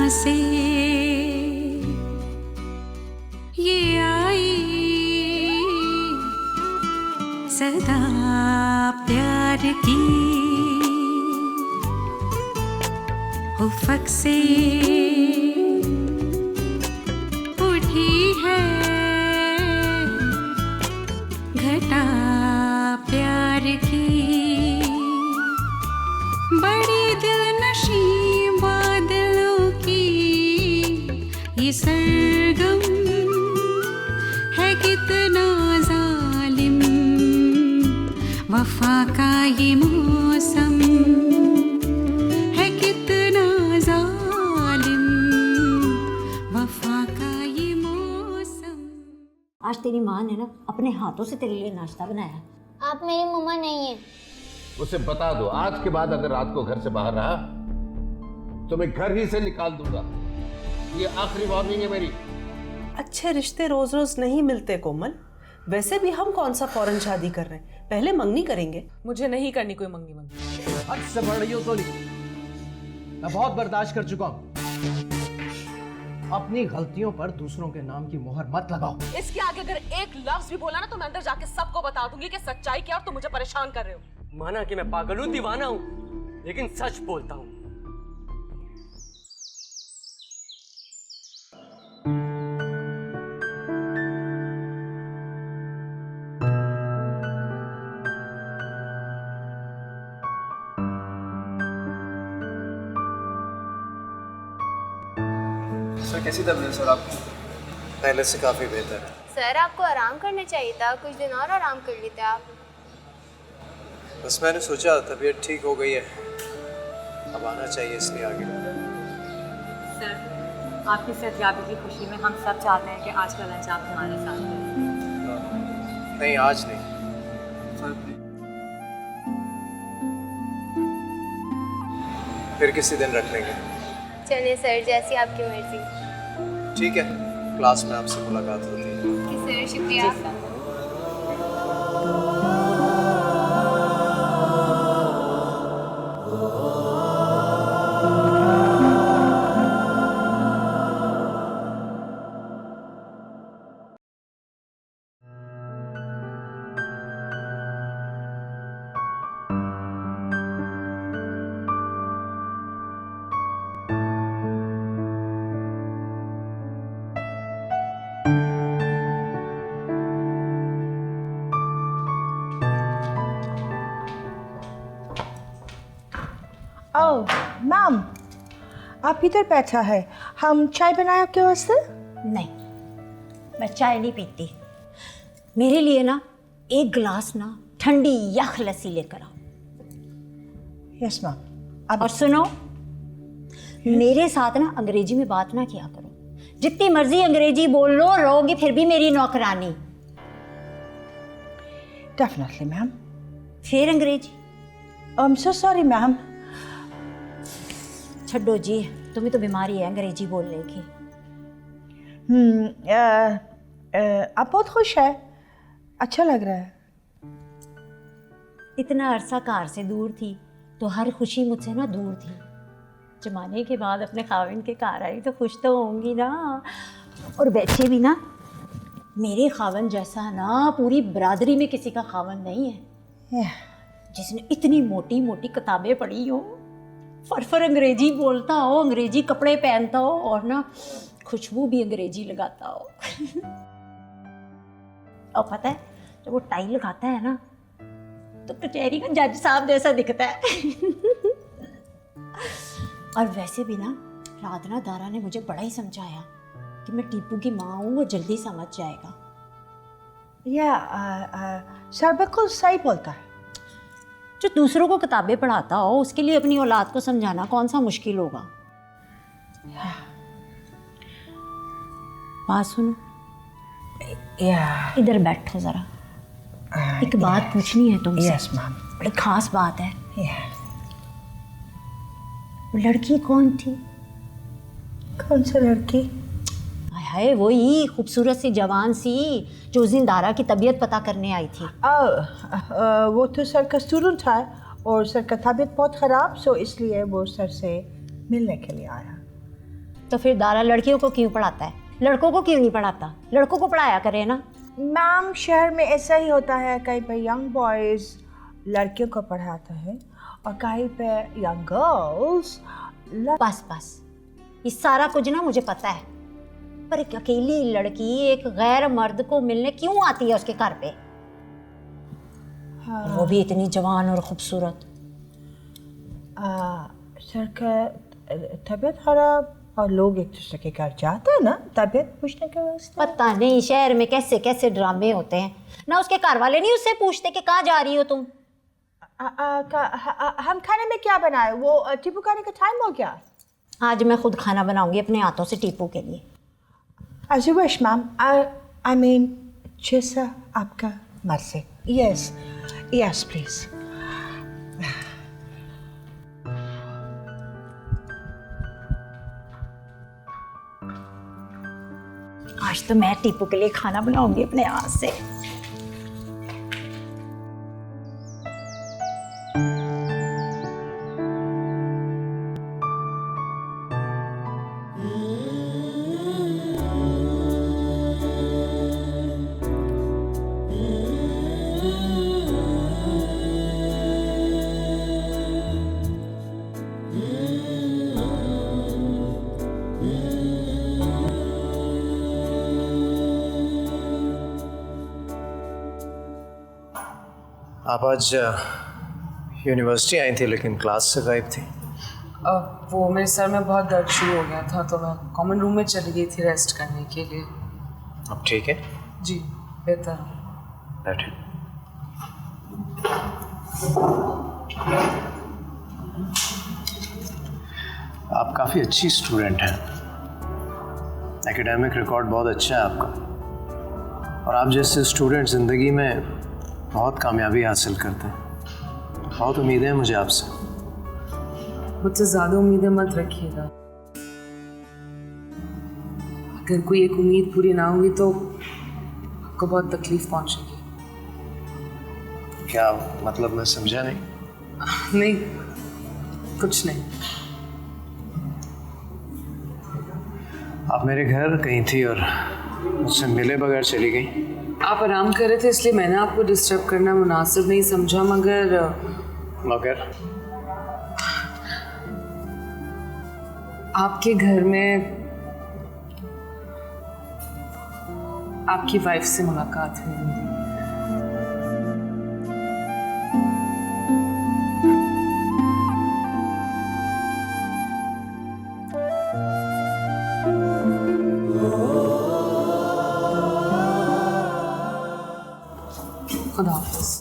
कहाँ से ये आई सदा प्यार की उफ़क़ से उठी है घटा प्यार की। बड़ी दिलनशी बादलों की ये सरगम है कितना जालिम, वफ़ा का ये मौसम है कितना जालिम, वफ़ा का ये मौसम। आज तेरी माँ ने ना अपने हाथों से तेरे लिए नाश्ता बनाया। आप मेरी मम्मा नहीं है। उसे बता दो आज के बाद अगर रात को घर से बाहर रहा तो मैं घर ही से निकाल दूंगा। ये आखिरी वार्निंग है मेरी। अच्छे रिश्ते रोज रोज नहीं मिलते कोमल। वैसे भी हम कौन सा फौरन शादी कर रहे हैं, पहले मंगनी करेंगे। मुझे नहीं करनी कोई मंगनी। हद से बढ़ रही हो सोनी, मैं बहुत बर्दाश्त कर चुका हूं। अपनी गलतियों पर दूसरों के नाम की मोहर मत लगाओ। इसके आगे अगर एक लफ्ज भी बोला ना तो मैं अंदर जाके सबको बता दूंगी कि सच्चाई क्या और तुम मुझे परेशान कर रहे हो। माना कि मैं पागल हूं, दीवाना हूं, लेकिन सच बोलता हूं। सर कैसी तबीयत सर आपकी? पहले से काफी बेहतर है। सर आपको आराम करना चाहिए था, कुछ दिन और आराम कर लेते आप। बस मैंने सोचा तबीयत ठीक हो गई है, अब आना चाहिए इसलिए आगे। सर आपकी सेहतयाबी की खुशी में हम सब चाहते हैं कि आज का लंच आप हमारे साथ करें। नहीं आज नहीं सर फिर किसी दिन रख लेंगे। चलिए सर, जैसी आपकी मर्जी। ठीक है, क्लास में आपसे मुलाकात होती है। सर शुक्रिया। ओह मैम, आप इधर बैठा है, हम चाय बनाए आपके वास्ते? नहीं, मैं चाय नहीं पीती। मेरे लिए ना एक गिलास ना ठंडी यख लस्सी लेकर आओ। Yes ma'am. और सुनो, मेरे साथ ना अंग्रेजी में बात ना किया करो। जितनी मर्जी अंग्रेजी बोल लो, रहोगी फिर भी मेरी नौकरानी। Definitely ma'am. फिर अंग्रेजी? I am so sorry ma'am. छड्डो जी, तुम्हें तो बीमारी है अंग्रेजी बोलने की। आप बहुत खुश है, अच्छा लग रहा है। इतना अरसा कार से दूर थी तो हर खुशी मुझसे ना दूर थी। जमाने के बाद अपने खाविन के कार आई तो खुश तो होंगी ना। और वैसे भी ना मेरे खावन जैसा ना पूरी बरादरी में किसी का खावन नहीं है जिसने इतनी मोटी मोटी किताबें पढ़ी हो, फर अंग्रेजी बोलता हो, अंग्रेजी कपड़े पहनता हो और ना खुशबू भी अंग्रेजी लगाता हो। और पता है जब वो टाई लगाता है ना तो कचहरी का जज साहब जैसा दिखता है। और वैसे भी ना राधना दारा ने मुझे बड़ा ही समझाया कि मैं टीपू की माँ हूँ, वो जल्दी समझ जाएगा। सर बिल्कुल सही बोलता है। जो दूसरों को किताबें पढ़ाता हो उसके लिए अपनी औलाद को समझाना कौन सा मुश्किल होगा। बात सुनो, इधर बैठो जरा, एक बात पूछनी है तुमसे। Yes ma'am. बड़ी खास बात है। लड़की कौन थी? कौन सी लड़की? हाय वही खूबसूरत सी जवान सी जो उस दिन दारा की तबीयत पता करने आई थी। वो तो सर का स्टूडेंट था और सर का तबीयत बहुत ख़राब, सो इसलिए वो सर से मिलने के लिए आया। तो फिर दारा लड़कियों को क्यों पढ़ाता है, लड़कों को क्यों नहीं पढ़ाता? लड़कों को पढ़ाया करे ना। मैम शहर में ऐसा ही होता है, कहीं पे यंग बॉयज़ लड़कियों को पढ़ाता है और कहीं पे यंग गर्ल्स। बस बस, ये सारा कुछ ना मुझे पता है, पर एक अकेली लड़की एक गैर मर्द को मिलने क्यों आती है उसके घर पे? हाँ। वो भी इतनी जवान और खूबसूरत। सर का तबीयत खराब और लोग एक दूसरे के घर जाते हैं ना तबीयत पूछने के वास्ते। पता नहीं शहर में कैसे कैसे ड्रामे होते हैं ना। उसके घर वाले नहीं उससे पूछते कि कहाँ जा रही हो तुम? हम खाने में क्या बनाए? वो टीपू खाने का टाइम हो गया। आज मैं खुद खाना बनाऊंगी अपने हाथों से टीपू के लिए। As you wish, ma'am. I mean, जैसा आपका मर्जी। Yes, yes, please. आज तो मैं टीपू के लिए खाना बनाऊंगी अपने हाथ से। आप आज यूनिवर्सिटी आई थी लेकिन क्लास से गायब थी। वो मेरे सर में बहुत दर्द शुरू हो गया था तो मैं कॉमन रूम में चली गई थी रेस्ट करने के लिए। अब ठीक है? जी बेहतर। बैठे। आप काफ़ी अच्छी स्टूडेंट हैं, एकेडमिक रिकॉर्ड बहुत अच्छा है आपका, और आप जैसे स्टूडेंट ज़िंदगी में बहुत कामयाबी हासिल करते हैं। बहुत उम्मीदें हैं मुझे आपसे। मुझसे ज़्यादा उम्मीदें मत रखिएगा। अगर कोई एक उम्मीद पूरी ना हुई तो आपको बहुत तकलीफ पहुंचेगी। क्या मतलब? मैं समझा नहीं। नहीं, कुछ नहीं। आप मेरे घर कहीं थी और मुझसे मिले बगैर चली गई। आप आराम कर रहे थे इसलिए मैंने आपको डिस्टर्ब करना मुनासिब नहीं समझा, मगर आपके घर में आपकी वाइफ से मुलाकात हुई मेरी। खुदा हाफिज़।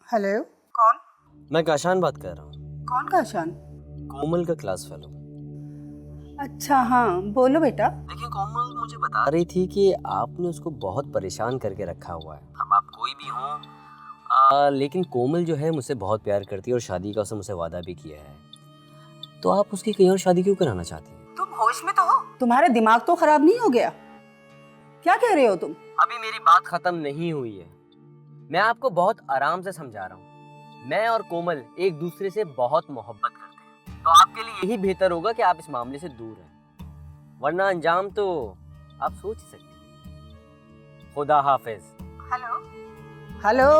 हेलो, कौन? मैं काशान बात कर रहा हूँ। कौन काशान? कोमल का क्लास फेलो। अच्छा हाँ, बोलो बेटा। देखिए कोमल मुझे बता रही थी कि आपने उसको बहुत परेशान करके रखा हुआ है। अब आप कोई भी हो, लेकिन कोमल जो है मुझसे बहुत प्यार करती है और शादी का उसने मुझसे वादा भी किया है। तो आप उसकी कहीं और शादी क्यों कराना चाहती हैं? तुम होश में तो हो? तुम्हारा दिमाग तो खराब नहीं हो गया? क्या कह रहे हो तुम? अभी मेरी बात खत्म नहीं हुई है। मैं आपको बहुत आराम से समझा रहा हूँ। मैं और कोमल एक दूसरे से बहुत मोहब्बत करते हैं, तो आपके लिए यही बेहतर होगा कि आप इस मामले से दूर रहें, वरना अंजाम तो आप सोच ही सकते हैं। खुदा हाफिज। हेलो। हेलो।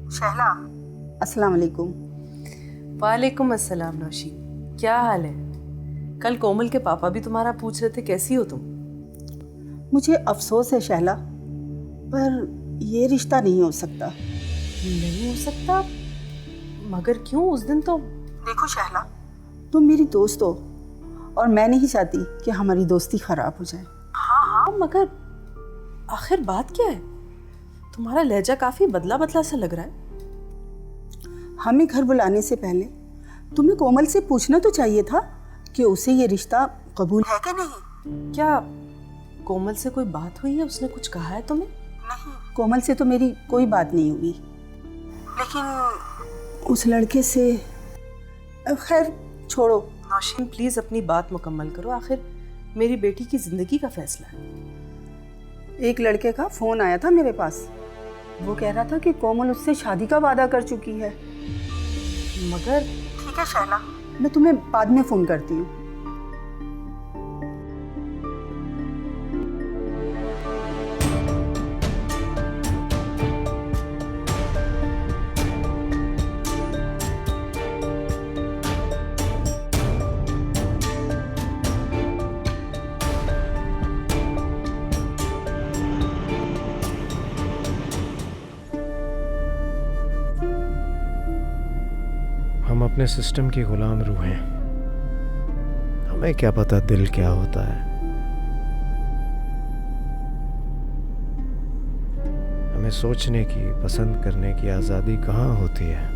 शहला, अस्सलाम वालेकुम। वालेकुम अस्सलाम नौशी, क्या हाल है? कल कोमल के पापा भी तुम्हारा पूछ रहे थे कैसी हो तुम। मुझे अफसोस है शहला, पर ये रिश्ता नहीं हो सकता। नहीं हो सकता? मगर क्यों? उस दिन तो देखो शहला, तुम मेरी दोस्त हो और मैं नहीं चाहती कि हमारी दोस्ती खराब हो जाए। हाँ, मगर आखिर बात क्या है? तुम्हारा लहजा काफी बदला बदला सा लग रहा है। हमें घर बुलाने से पहले तुम्हें कोमल से पूछना तो चाहिए था कि उसे ये रिश्ता कबूल है कि नहीं। क्या कोमल से कोई बात हुई है? उसने कुछ कहा है तुम्हें? नहीं, कोमल से तो मेरी कोई बात नहीं हुई, लेकिन उस लड़के से खैर छोड़ो। नौशीन प्लीज अपनी बात मुकम्मल करो, आखिर मेरी बेटी की जिंदगी का फैसला है। एक लड़के का फोन आया था मेरे पास, वो कह रहा था कि कोमल उससे शादी का वादा कर चुकी है। मगर ठीक है शैला, मैं तुम्हें बाद में फोन करती हूँ। हम अपने सिस्टम की गुलाम रूह हैं। हमें क्या पता दिल क्या होता है। हमें सोचने की, पसंद करने की आज़ादी कहाँ होती है।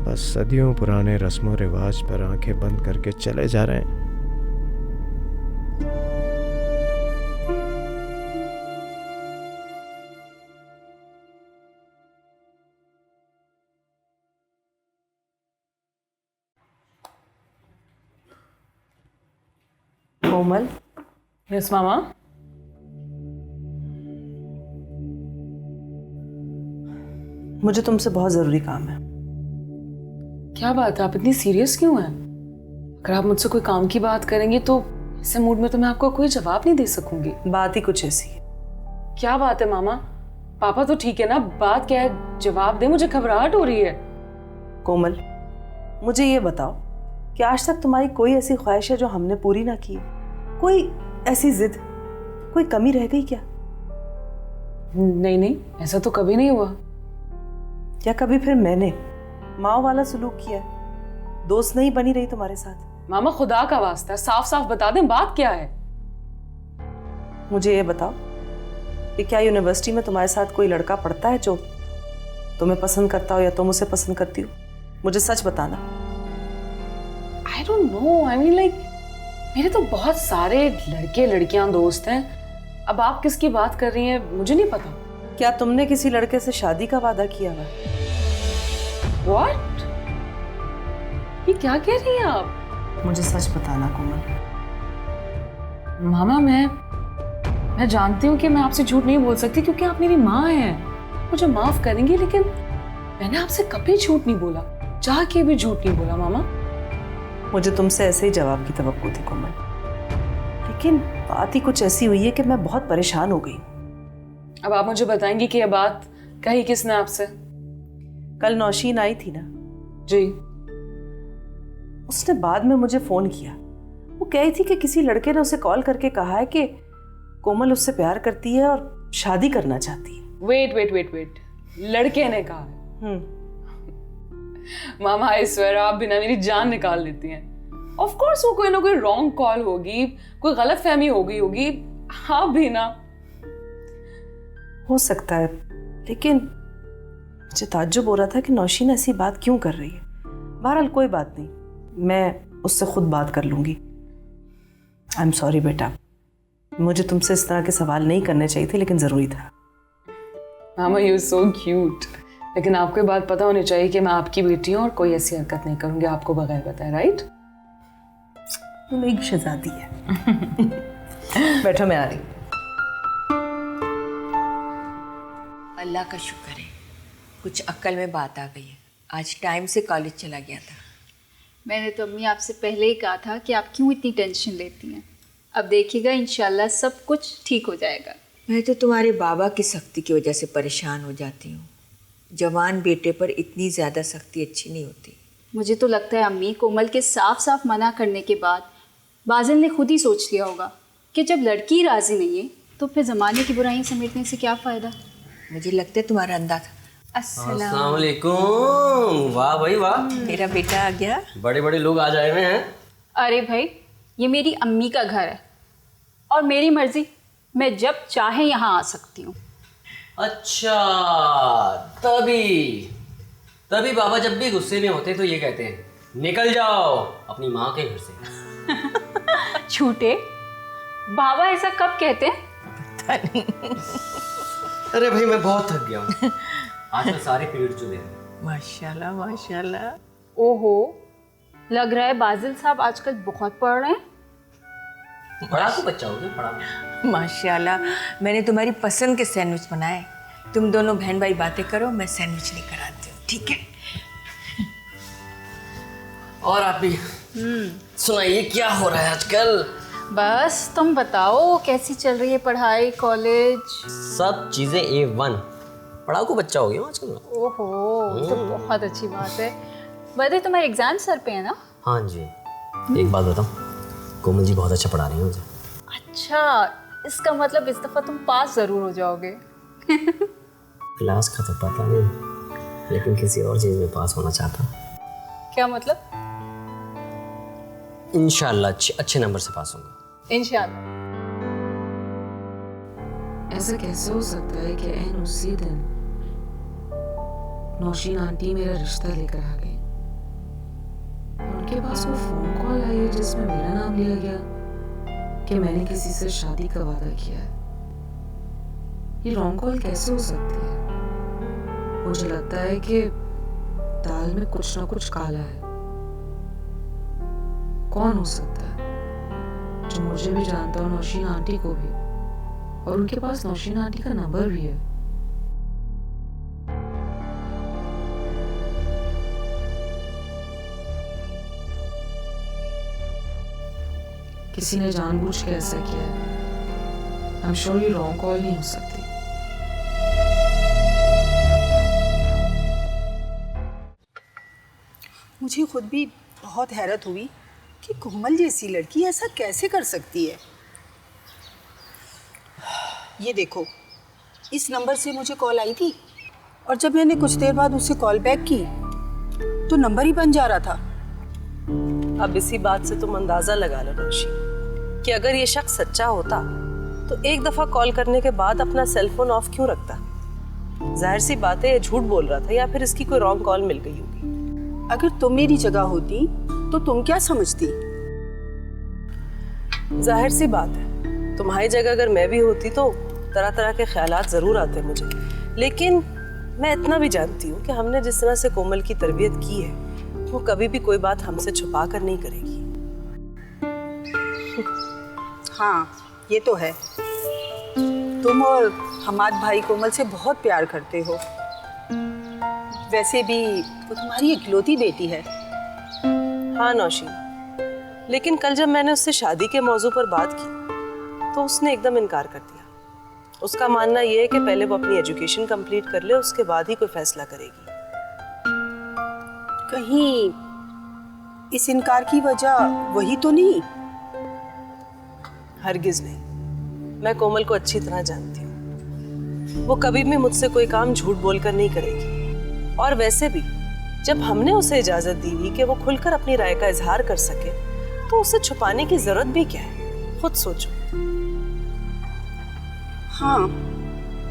बस सदियों पुराने रस्मों रिवाज पर आंखें बंद करके चले जा रहे हैं। कोमल। यस मामा। मुझे तुमसे बहुत जरूरी काम है। क्या बात है, आप इतनी सीरियस क्यों हैं? अगर आप मुझसे कोई काम की बात करेंगे तो ऐसे मूड में तो मैं आपको कोई जवाब नहीं दे सकूंगी। बात ही कुछ ऐसी है। क्या बात है मामा? पापा तो ठीक है ना, बात क्या है? जवाब दे, मुझे घबराहट हो रही है। कोमल, मुझे ये बताओ कि आज तक तुम्हारी कोई ऐसी ख्वाहिश है जो हमने पूरी ना की? कोई ऐसी जिद, कोई कमी रह गई क्या? नहीं नहीं, ऐसा तो कभी नहीं हुआ। या कभी फिर मैंने माँ वाला सुलूक किया है? दोस्त नहीं बनी रही तुम्हारे साथ? मामा खुदा का वास्ता साफ साफ बता दें, बात क्या है? मुझे ये बताओ कि क्या यूनिवर्सिटी में तुम्हारे साथ कोई लड़का पढ़ता है जो तुम्हें पसंद करता हो या तुम उसे पसंद करती हो? मुझे सच बताना। I don't know, I mean like मेरे तो बहुत सारे लड़के लड़कियां दोस्त हैं। अब आप किसकी बात कर रही हैं मुझे नहीं पता। क्या तुमने किसी लड़के से शादी का वादा किया हुआ? What? ये क्या कह रही हैं आप? मुझे सच बताना कोमल। मामा मैं जानती हूँ कि मैं आपसे झूठ नहीं बोल सकती क्योंकि आप मेरी माँ हैं, मुझे माफ करेंगी, लेकिन मैंने आपसे कभी झूठ नहीं बोला, चाह के भी झूठ नहीं बोला मामा। मुझे तुमसे ऐसे ही जवाब की तवक्को थी कोमल, लेकिन बात ही कुछ ऐसी हुई है कि मैं बहुत परेशान हो गई। अब आप मुझे बताएंगी कि यह बात कही किसने आपसे? कल नौशीन आई थी ना जी, उसने बाद में मुझे फोन किया। वो कह रही थी कि किसी लड़के ने उसे कॉल करके कहा है कि कोमल उससे प्यार करती है और शादी करना चाहती है। वेट, लड़के ने कहा है? मामा आई स्वेयर आप बिना मेरी जान निकाल देती हैं। ऑफ कोर्स वो कोई ना कोई रॉन्ग कॉल होगी, कोई गलत फहमी हो गई होगी। हाँ भी ना, हो सकता है, लेकिन मुझे ताज्जुब हो रहा था कि नौशीन ऐसी बात क्यों कर रही है। बहरहाल कोई बात नहीं, मैं उससे खुद बात कर लूँगी। आई एम सॉरी बेटा, मुझे तुमसे इस तरह के सवाल नहीं करने चाहिए थे, लेकिन ज़रूरी था। मामा यू सो क्यूट। लेकिन आपको ये बात पता होनी चाहिए कि मैं आपकी बेटी हूँ और कोई ऐसी हरकत नहीं करूँगी आपको बगैर बताए, राइट? तुम एक शहजादी है। बैठो, मैं आ रही। अल्लाह का शुक्र है, कुछ अक्ल में बात आ गई है। आज टाइम से कॉलेज चला गया था। मैंने तो अम्मी आपसे पहले ही कहा था कि आप क्यों इतनी टेंशन लेती हैं। अब देखिएगा इंशाल्लाह सब कुछ ठीक हो जाएगा। मैं तो तुम्हारे बाबा की सख्ती की वजह से परेशान हो जाती हूँ। जवान बेटे पर इतनी ज़्यादा सख्ती अच्छी नहीं होती। मुझे तो लगता है अम्मी, कोमल के साफ साफ मना करने के बाद बाजिल ने खुद ही सोच लिया होगा कि जब लड़की राज़ी नहीं है तो फिर ज़माने की बुराइयां समेटने से क्या फ़ायदा। मुझे लगता है तुम्हारा अंदाज़ा। अस्सलाम वालेकुम। वाह भाई वाह, मेरा बेटा आ गया। बड़े बड़े लोग आज आए हुए हैं। अरे भाई, ये मेरी अम्मी का घर है और मेरी मर्जी, मैं जब चाहे यहाँ आ सकती हूँ। अच्छा, तभी बाबा जब भी गुस्से में होते तो ये कहते हैं निकल जाओ अपनी माँ के घर से। झूठे, बाबा ऐसा कब कहते हैं? पता नहीं। अरे भाई मैं बहुत थक गया हूँ, आजकल सारे पीरियड चले हैं। माशाल्लाह माशाल्लाह। ओहो, लग रहा है बाजिल साहब आजकल बहुत पढ़ रहे हैं। पढ़ाकू बच्चा हो गया, पढ़ा। माशाल्लाह, मैंने तुम्हारी पसंद के सैंडविच बनाए। तुम दोनों बहन भाई बातें करो, मैं सैंडविच लेकर आती हूँ, ठीक है? और आप भी सुनाइए, क्या हो रहा है आजकल? बस तुम बताओ, कैसी चल रही है पढ़ाई, कॉलेज? सब चीजें A1। पढ़ाकू बच्चा हो गया आजकल। ओहो, तो बहुत अच्छी बात है। वैसे तुम्हारे एग्जाम सर पे है ना? हाँ जी। एक बात बताओ, कोमल जी बहुत अच्छा पढ़ा रही हैं मुझे। अच्छा, इसका मतलब इस दफा तुम पास जरूर हो जाओगे। क्लास का तो पता नहीं, लेकिन किसी और चीज में पास होना चाहता हूँ। क्या मतलब? इंशाल्लाह अच्छे नंबर से पास होंगे। इंशाल्लाह। ऐसा कैसे हो सकता है कि ऐन उसी दिन नौशीन आंटी मेरा रिश्ता लेकर आ गई। उनके पास वो फोन कॉल आई है जिसमें मेरा नाम लिया गया कि मैंने किसी से शादी का वादा किया है। ये रॉन्ग कॉल कैसे हो सकती है? मुझे लगता है कि दाल में कुछ ना कुछ काला है। कौन हो सकता है जो मुझे भी जानता हो, नौशीन आंटी को भी, और उनके पास नौशीन आंटी का नंबर भी है। किसी ने जानबूझ के ऐसा किया है। आई एम श्योर ये रॉन्ग कॉल नहीं हो सकती। मुझे खुद भी बहुत हैरत हुई कि कोमल जैसी लड़की ऐसा कैसे कर सकती है। ये देखो, इस नंबर से मुझे कॉल आई थी और जब मैंने कुछ देर बाद उसे कॉल बैक की तो नंबर ही बंद जा रहा था। अब इसी बात से तुम अंदाजा लगा लो नौशी कि अगर ये शख्स सच्चा होता तो एक दफा कॉल करने के बाद अपना सेलफोन ऑफ क्यों रखता? जाहिर सी बात है ये झूठ बोल रहा था या फिर इसकी कोई रॉन्ग कॉल मिल गई होगी। अगर तुम मेरी जगह होती तो तुम क्या समझती? जाहिर सी बात है, तुम्हारी जगह अगर मैं भी होती तो तरह तरह के ख्यालात ज़रूर आते मुझे, लेकिन मैं इतना भी जानती हूँ कि हमने जिस तरह से कोमल की तरबियत की है वो कभी भी कोई बात हमसे छुपा कर नहीं करेगी। हाँ, ये तो है। तुम और हमाद भाई कोमल से बहुत प्यार करते हो। वैसे भी वो तुम्हारी इकलौती बेटी है। हाँ नौशी, लेकिन कल जब मैंने उससे शादी के मौजू पर बात की तो उसने एकदम इनकार कर दिया। उसका मानना यह है कि पहले वो अपनी एजुकेशन कंप्लीट कर ले, उसके बाद ही कोई फैसला करेगी। कहीं इस इनकार की वजह वही तो नहीं? हरगिज नहीं। मैं कोमल को अच्छी तरह जानती हूँ। वो कभी भी मुझसे कोई काम झूठ बोलकर नहीं करेगी। और वैसे भी जब हमने उसे इजाजत दी हुई कि वो खुलकर अपनी राय का इजहार कर सके तो उसे छुपाने की जरूरत भी क्या है? खुद सोचो। हाँ,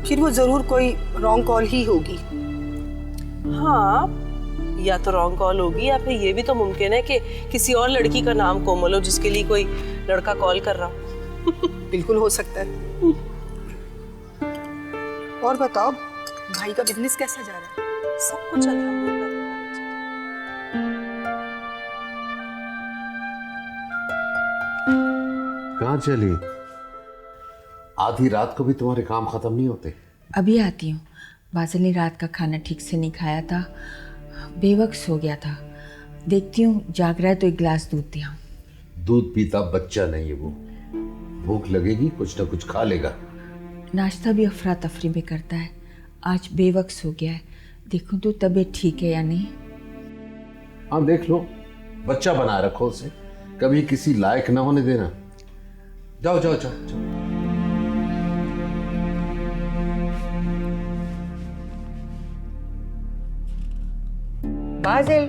फिर वो जरूर कोई रॉन्ग कॉल ही होगी। हाँ, या तो रॉन्ग कॉल होगी या फिर ये भी तो मुमकिन है कि किसी और लड़की का नाम कोमल हो जिसके लिए कोई लड़का कॉल कर रहा हो। बिल्कुल हो सकता है। और बताओ भाई का बिजनेस कैसा जा रहा है? सब कुछ अल्हम्दुलिल्लाह। कहाँ चली? आधी रात को भी तुम्हारे काम खत्म नहीं होते? अभी आती हूँ। बादल ने रात का खाना ठीक से नहीं खाया था, बेवक्त सो गया था। देखती हूँ जाग रहा है तो एक गिलास दूध दिया। दूध पीता बच्चा नहीं है वो, भूख लगेगी कुछ ना कुछ खा लेगा। नाश्ता भी अफरा तफरी में करता है। आज बेवक्त सो गया है, देखूं तो तबीयत ठीक है या नहीं। हाँ देख लो, बच्चा बना रखो उसे, कभी किसी लायक ना होने देना। जाओ जाओ जाओ, जाओ। बाजिल,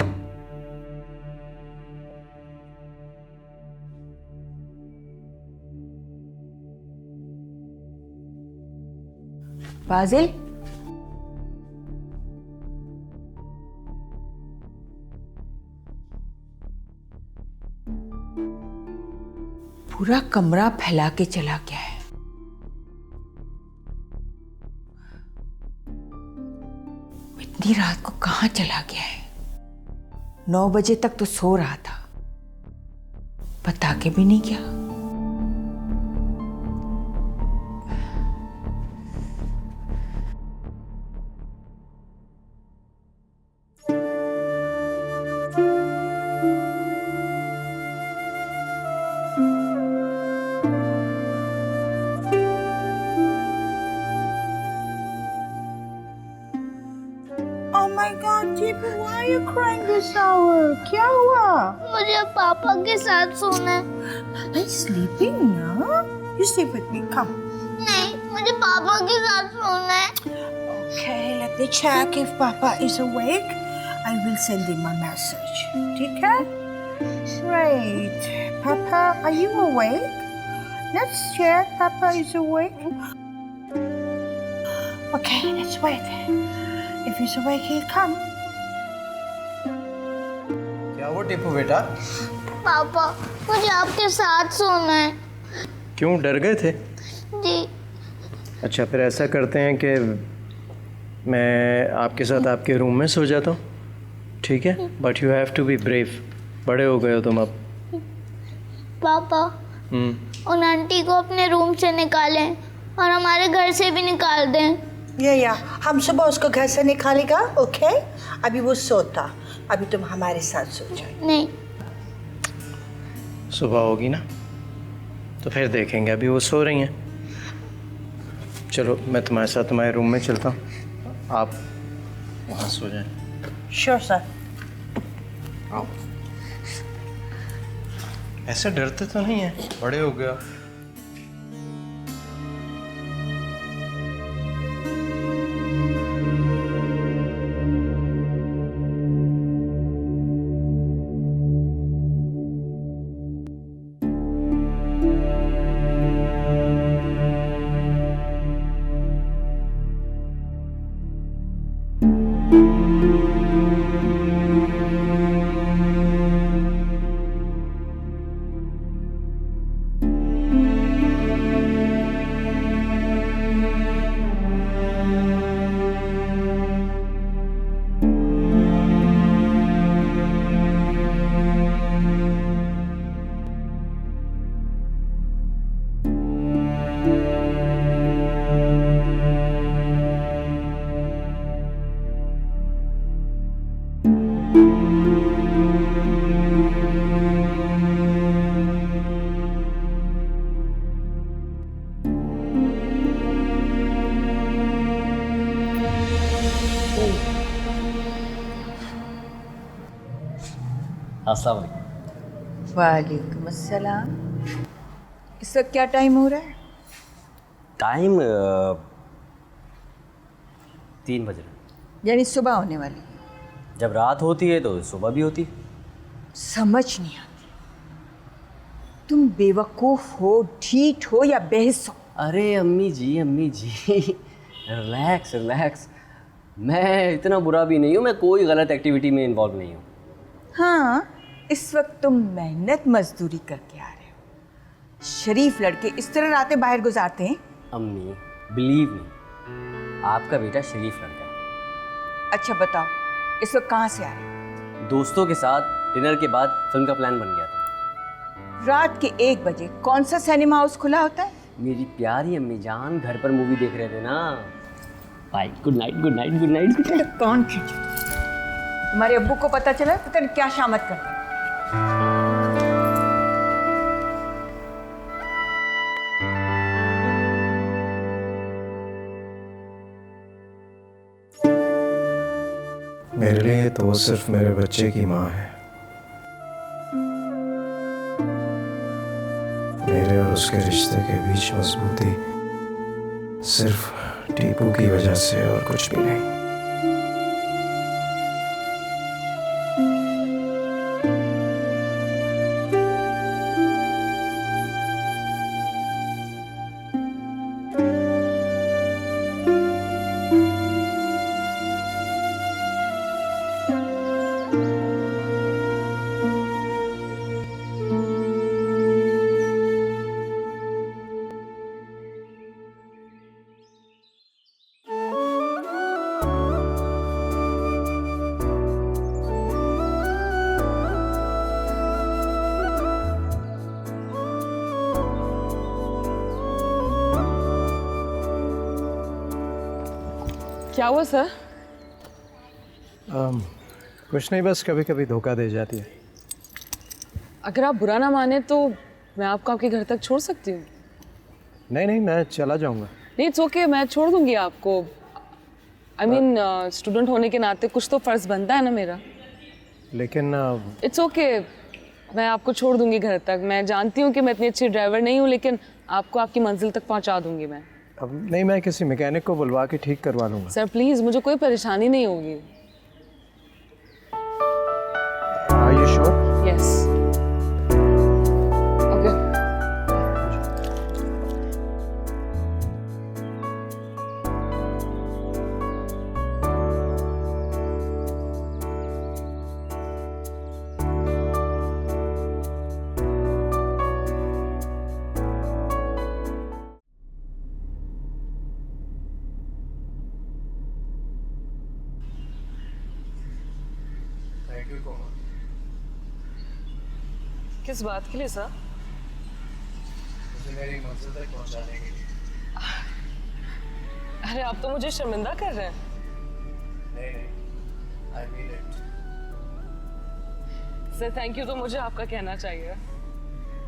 बाजिल, पूरा कमरा फैला के चला गया है। इतनी रात को कहाँ चला गया है? 9 बजे तक तो सो रहा था, बता के भी नहीं गया। Oh my God, Deepu, why are you crying this hour? क्या हुआ? मुझे पापा के साथ सोना है। Are you sleeping now? You sleep with me, come. नहीं, मुझे पापा के साथ सोना है। Okay, let me check if Papa is awake. I will send him a message. ठीक है? Right. Papa, are you awake? Let's check. Papa is awake. Okay, let's wait. If he's awake, he'll come. क्या हुआ टीपू बेटा? पापा, मुझे आपके साथ सोना है। क्यों, डर गए थे? जी। अच्छा, फिर ऐसा करते हैं कि मैं आपके साथ आपके रूम में सो जाता हूँ, ठीक है? But you have to be brave, बड़े हो गए हो तुम अब। पापा, उन आंटी को अपने रूम से निकालें और हमारे घर से भी निकाल दें। या हम सुबह उसको घर से निकालेगा, ओके? अभी वो सोता, अभी तुम हमारे साथ सो जाओ। नहीं, सुबह होगी ना तो फिर देखेंगे, अभी वो सो रही हैं। चलो मैं तुम्हारे साथ तुम्हारे रूम में चलता हूँ, आप वहाँ सो जाएं। Sure sir. आओ। ऐसे डरते तो नहीं है, बड़े हो गया। अस्सलाम वालेकुम। वालेकुम अस्सलाम। इस वक्त क्या टाइम हो रहा है? टाइम 3 बज रहे। यानी सुबह होने वाली। जब रात होती है तो सुबह भी होती है। समझ नहीं आती, तुम बेवकूफ़ हो, ढीठ हो या बहस हो? अरे अम्मी जी रिलैक्स रिलैक्स। मैं इतना बुरा भी नहीं हूँ, मैं कोई गलत एक्टिविटी में इन्वॉल्व नहीं हूँ। हाँ, इस वक्त तुम मेहनत मजदूरी करके आ रहे हो। शरीफ लड़के इस तरह रातें बाहर गुजारते हैं? अम्मी बिलीव मी, आपका बेटा शरीफ लड़का है। अच्छा बताओ, इस वक्त कहाँ से आ रहे हो? दोस्तों के साथ डिनर के बाद फिल्म का प्लान बन गया था। रात के 1 बजे कौन सा सिनेमा हाउस खुला होता है? मेरी प्यारी अम्मी जान घर पर मूवी देख रहे थे ना। Bye, good night good night good night good night. कौन खींचे? तुम्हारे अब्बू को पता चला, पता नहीं क्या शामत करते हैं। मेरे लिए तो वो सिर्फ मेरे बच्चे की माँ है। मेरे और उसके रिश्ते के बीच मजबूती सिर्फ टीपू की वजह से और कुछ भी नहीं। क्या हुआ सर? कुछ नहीं, बस कभी कभी धोखा दे जाती है। अगर आप बुरा ना माने तो मैं आपको आपके घर तक छोड़ सकती हूँ। नहीं नहीं, मैं चला जाऊंगा। नहीं, इट्स ओके, मैं छोड़ दूंगी आपको। आई मीन स्टूडेंट होने के नाते कुछ तो फर्ज बनता है ना मेरा। लेकिन इट्स ओके, मैं आपको छोड़ दूंगी घर तक। मैं जानती हूँ कि मैं इतनी अच्छी ड्राइवर नहीं हूँ, लेकिन आपको आपकी मंजिल तक पहुँचा दूंगी मैं। अब नहीं, मैं किसी मैकेनिक को बुलवा के ठीक करवा लूँगा। सर प्लीज़, मुझे कोई परेशानी नहीं होगी। Are you sure? Yes. Okay. किस बात के लिए सर? मुझे मेरी मंजिल तक पहुंचाने के लिए। अरे आप तो मुझे शर्मिंदा कर रहे हैं। नहीं, I mean it. Sir thank you तो मुझे आपका कहना चाहिए।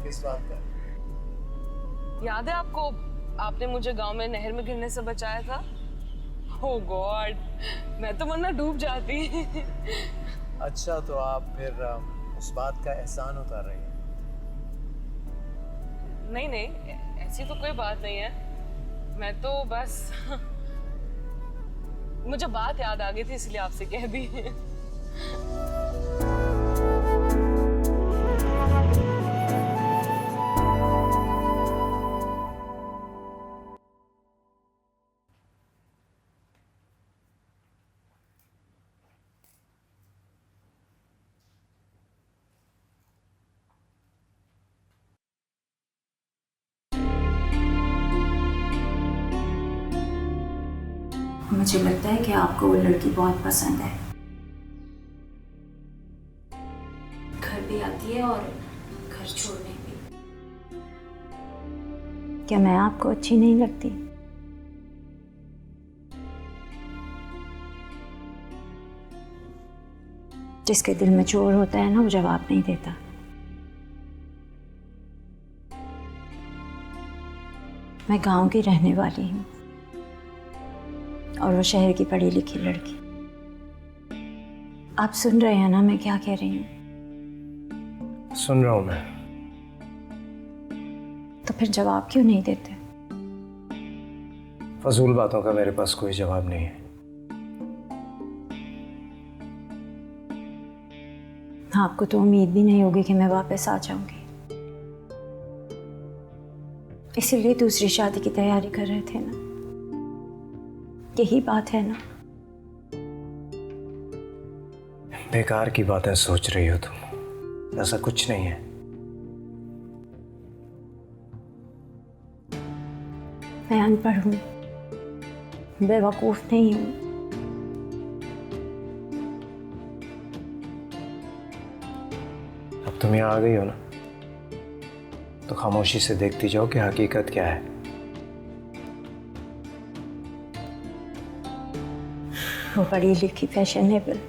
किस बात का? याद है आपको, आपने मुझे गांव में नहर में गिरने से बचाया था? ओह गॉड, मैं तो वरना डूब जाती। अच्छा, तो आप फिर उस बात का एहसान उतार रही हैं? नहीं नहीं, ऐसी तो कोई बात नहीं है। मैं तो बस मुझे बात याद आ गई थी इसलिए आपसे कह दी। मुझे लगता है कि आपको वो लड़की बहुत पसंद है। घर भी आती है और घर छोड़ने भी। क्या मैं आपको अच्छी नहीं लगती? जिसके दिल में चोर होता है ना, वो जवाब नहीं देता। मैं गांव की रहने वाली हूँ और वो शहर की पढ़ी लिखी लड़की। आप सुन रहे हैं ना मैं क्या कह रही हूँ? सुन रहा हूँ मैं। तो फिर जवाब क्यों नहीं देते? फजूल बातों का मेरे पास कोई जवाब नहीं है। आपको तो उम्मीद भी नहीं होगी कि मैं वापस आ जाऊंगी, इसीलिए दूसरी शादी की तैयारी कर रहे थे ना। यही बात है ना। बेकार की बातें सोच रही हो तुम, ऐसा कुछ नहीं है। मैं अनपढ़ हूँ, बेवकूफ नहीं हूँ। अब तुम यहाँ आ गई हो ना, तो खामोशी से देखती जाओ कि हकीकत क्या है। वो पढ़ी लिखी फैशनेबल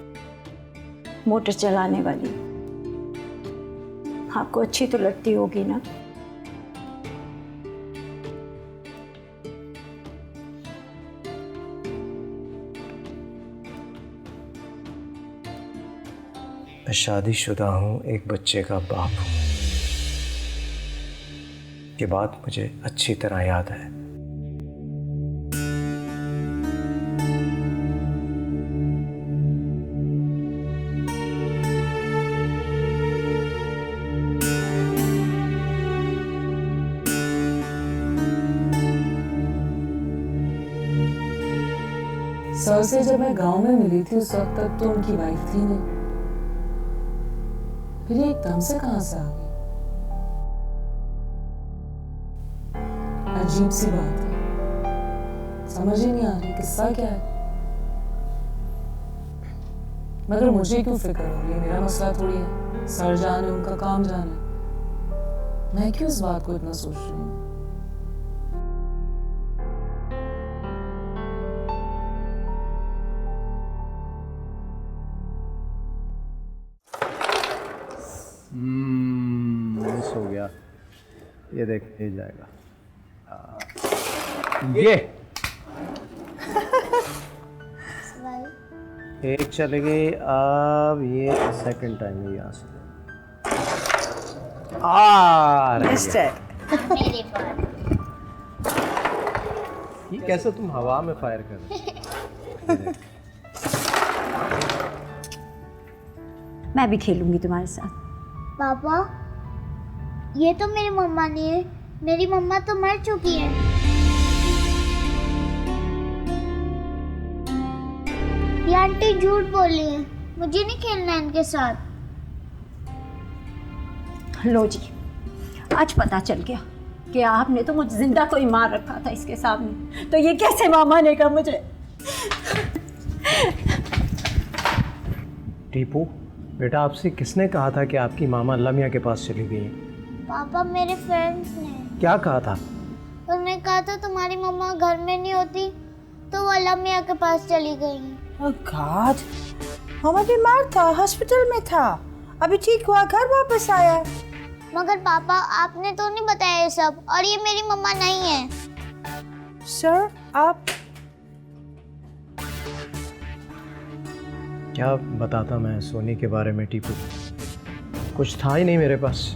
मोटर चलाने वाली आपको अच्छी तो लगती होगी ना? मैं शादीशुदा हूँ, एक बच्चे का बाप हूँ। ये बात मुझे अच्छी तरह याद है। सर से जब मैं गांव में मिली थी उस वक्त तक तो उनकी वाइफ थी नहीं, फिर ये एकदम से कहां से आ गई? अजीब सी बात है, समझ ही नहीं आ रही किस्सा क्या है। मगर मुझे क्यों फिक्र हो रही है? मेरा मसला थोड़ी है, सर जाने उनका काम जाने। मैं क्यों इस बात को इतना सोच रही हूँ? मिस हो गया। ये देख, ये जाएगा। ये एक चले गई। अब ये सेकंड टाइम है यहाँ से आ रही है। ये कैसे तुम हवा में फायर कर रहे हो? मैं भी खेलूंगी तुम्हारे साथ। पापा, ये तो मेरी मम्मा नहीं है, मेरी मम्मा तो मर चुकी है। ये आंटी झूठ बोल रही है, मुझे नहीं खेलना है इनके साथ। लो जी, आज पता चल गया कि आपने तो मुझे जिंदा कोई मार रखा था इसके सामने, तो ये कैसे मामा ने कहा मुझे? टीपू बेटा, आपसे किसने कहा था कि आपकी मामा लमिया के पास चली गई हैं? पापा, मेरे फ्रेंड्स ने। क्या कहा था? उन्होंने कहा था तुम्हारी मम्मा घर में नहीं होती तो वो लमिया के पास चली गई हैं। Oh God, मामा बीमार था, हॉस्पिटल में था, अभी ठीक हुआ, घर वापस आया। मगर पापा, आपने तो नहीं बताया ये सब, और ये मेरी मम्मा नहीं है। सर, आप क्या बताता मैं सोनी के बारे में टीपू? कुछ था ही नहीं मेरे पास।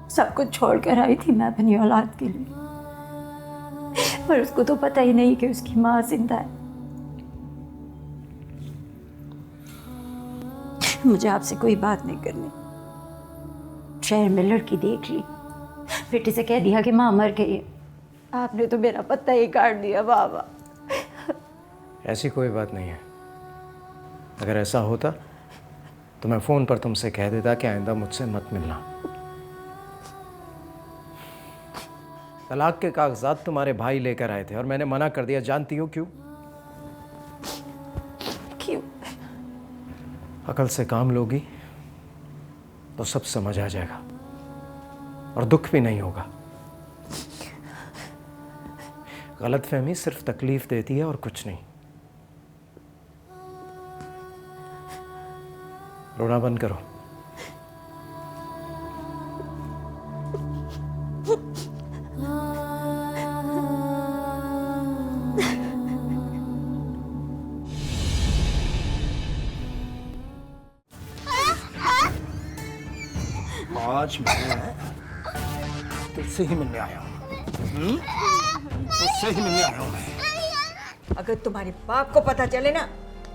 सब कुछ छोड़ कर आई थी मैं अपनी औलाद के लिए, पर उसको तो पता ही नहीं कि उसकी माँ जिंदा है। मुझे आपसे कोई बात नहीं करनी। शहर में लड़की देख ली, बेटे से कह दिया कि माँ मर गई है। आपने तो मेरा पत्ता ही काट दिया बाबा। ऐसी कोई बात नहीं है। अगर ऐसा होता तो मैं फ़ोन पर तुमसे कह देता कि आइंदा मुझसे मत मिलना। तलाक के कागजात तुम्हारे भाई लेकर आए थे और मैंने मना कर दिया। जानती हो क्यों? क्यों? अकल से काम लोगी तो सब समझ आ जाएगा और दुख भी नहीं होगा। गलतफहमी सिर्फ तकलीफ देती है और कुछ नहीं। रोना बंद करो। आज मैं तुझसे ही मिलने आया हूँ। तुझसे ही मिलने आया हूँ मैं। अगर तुम्हारे बाप को पता चले ना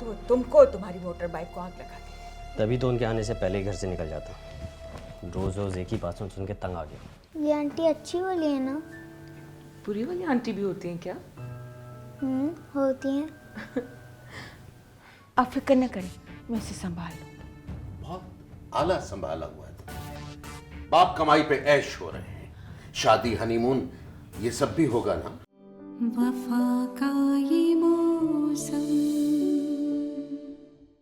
तो वो तुमको तुम्हारी मोटर बाइक को आग लगा दे। तभी तो उनके आने से पहले ही घर से निकल जाता। रोज रोज एक ही बात सुन के तंग आ गया। ये आंटी अच्छी वाली है ना? बुरी वाली आंटी भी होती हैं क्या? होती हैं। आप फिक्र न करें, मैं इसे संभाल लूँ। बहुत आला संभाला हुआ है। बाप कमाई पे ऐश हो रहे हैं, शादी हनीमून ये सब भी होगा ना। वफा का ये मौसम